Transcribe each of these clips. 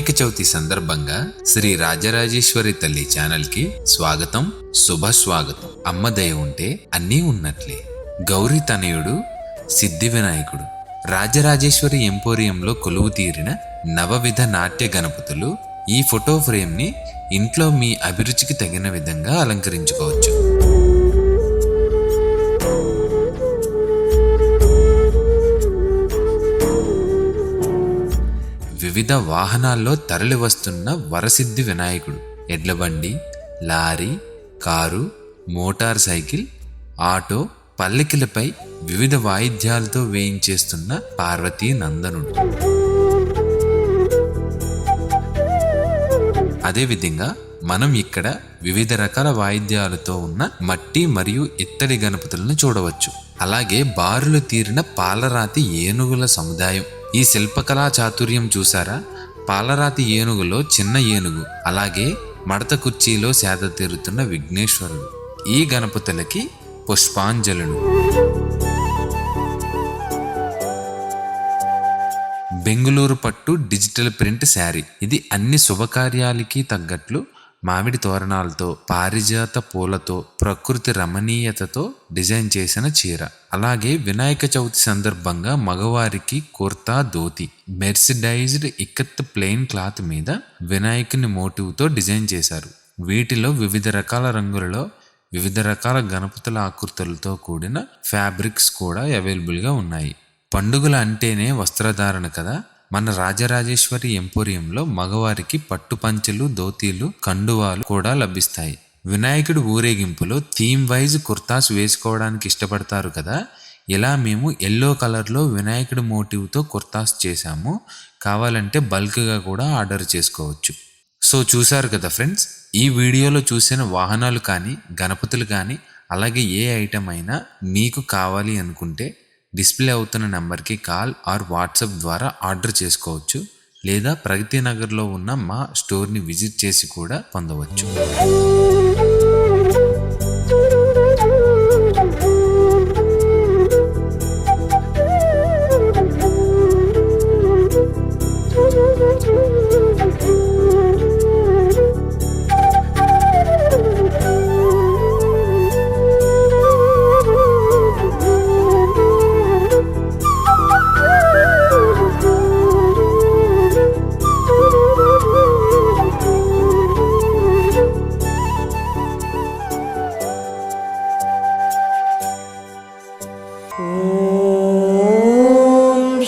వినాయక చవితి సందర్భంగా శ్రీ రాజరాజేశ్వరి తల్లి ఛానల్ కి స్వాగతం, శుభ స్వాగతం. అమ్మ దయ ఉంటే అన్నీ ఉన్నట్లే. గౌరీ తనయుడు సిద్ధి వినాయకుడు రాజరాజేశ్వరి ఎంపోరియంలో కొలువు తీరిన నవవిధ నాట్య గణపతులు. ఈ ఫోటో ఫ్రేమ్ ని ఇంట్లో మీ అభిరుచికి తగిన విధంగా అలంకరించుకోవచ్చు. వివిధ వాహనాల్లో తరలి వస్తున్న వరసిద్ధి వినాయకుడు. ఎడ్లబండి, lorry, car, motor cycle, auto, పల్లకిలపై వివిధ వాయిద్యాలతో వేయించేస్తున్న పార్వతీ నందనుడు. అదేవిధంగా మనం ఇక్కడ వివిధ రకాల వాయిద్యాలతో ఉన్న మట్టి మరియు ఇత్తడి గణపతులను చూడవచ్చు. అలాగే బారులు తీరిన పాలరాతి ఏనుగుల సముదాయం. ఈ శిల్పకళా చాతుర్యం చూసారా? పాలరాతి ఏనుగులో చిన్న ఏనుగు, అలాగే మడత కుర్చీలో సేద తీరుతున్న విఘ్నేశ్వరుడు. ఈ గణపతులకి పుష్పాంజలుడు. బెంగుళూరు పట్టు డిజిటల్ ప్రింట్ శారీ. ఇది అన్ని శుభకార్యాలకి తగ్గట్లు మామిడి తోరణాలతో, పారిజాత పూలతో, ప్రకృతి రమణీయతతో డిజైన్ చేసిన చీర. అలాగే వినాయక చవితి సందర్భంగా మగవారికి kurta, dhoti, mercerised ikat plain cloth మీద వినాయకుని మోటివ్తో డిజైన్ చేశారు. వీటిలో వివిధ రకాల రంగులలో వివిధ రకాల గణపతుల ఆకృతులతో కూడిన ఫ్యాబ్రిక్స్ కూడా అవైలబుల్గా ఉన్నాయి. పండుగల అంటేనే వస్త్రధారణ కదా. మన రాజరాజేశ్వరి ఎంపోరియంలో మగవారికి పట్టు పంచెలు, ధోతీలు, కండువాలు కూడా లభిస్తాయి. వినాయకుడి ఊరేగింపులో థీమ్ వైజ్ కుర్తాస్ వేసుకోవడానికి ఇష్టపడతారు కదా. ఇలా మేము ఎల్లో కలర్లో వినాయకుడి మోటివ్తో కుర్తాస్ చేశాము. కావాలంటే బల్క్గా కూడా ఆర్డర్ చేసుకోవచ్చు. సో చూసారు కదా ఫ్రెండ్స్, ఈ వీడియోలో చూసిన వాహనాలు కానీ, గణపతులు కానీ, అలాగే ఏ ఐటమ్ అయినా మీకు కావాలి అనుకుంటే డిస్ప్లే అవుతున్న నెంబర్కి కాల్ ఆర్ వాట్సాప్ ద్వారా ఆర్డర్ చేసుకోవచ్చు. లేదా ప్రగతి నగర్లో ఉన్న మా స్టోర్ని విజిట్ చేసి కూడా పొందవచ్చు.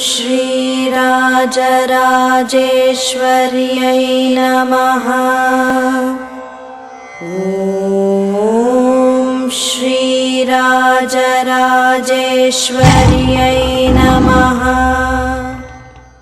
श्री राजराजेश्वर्यै नमः। ॐ श्री राजराजेश्वर्यै नमः।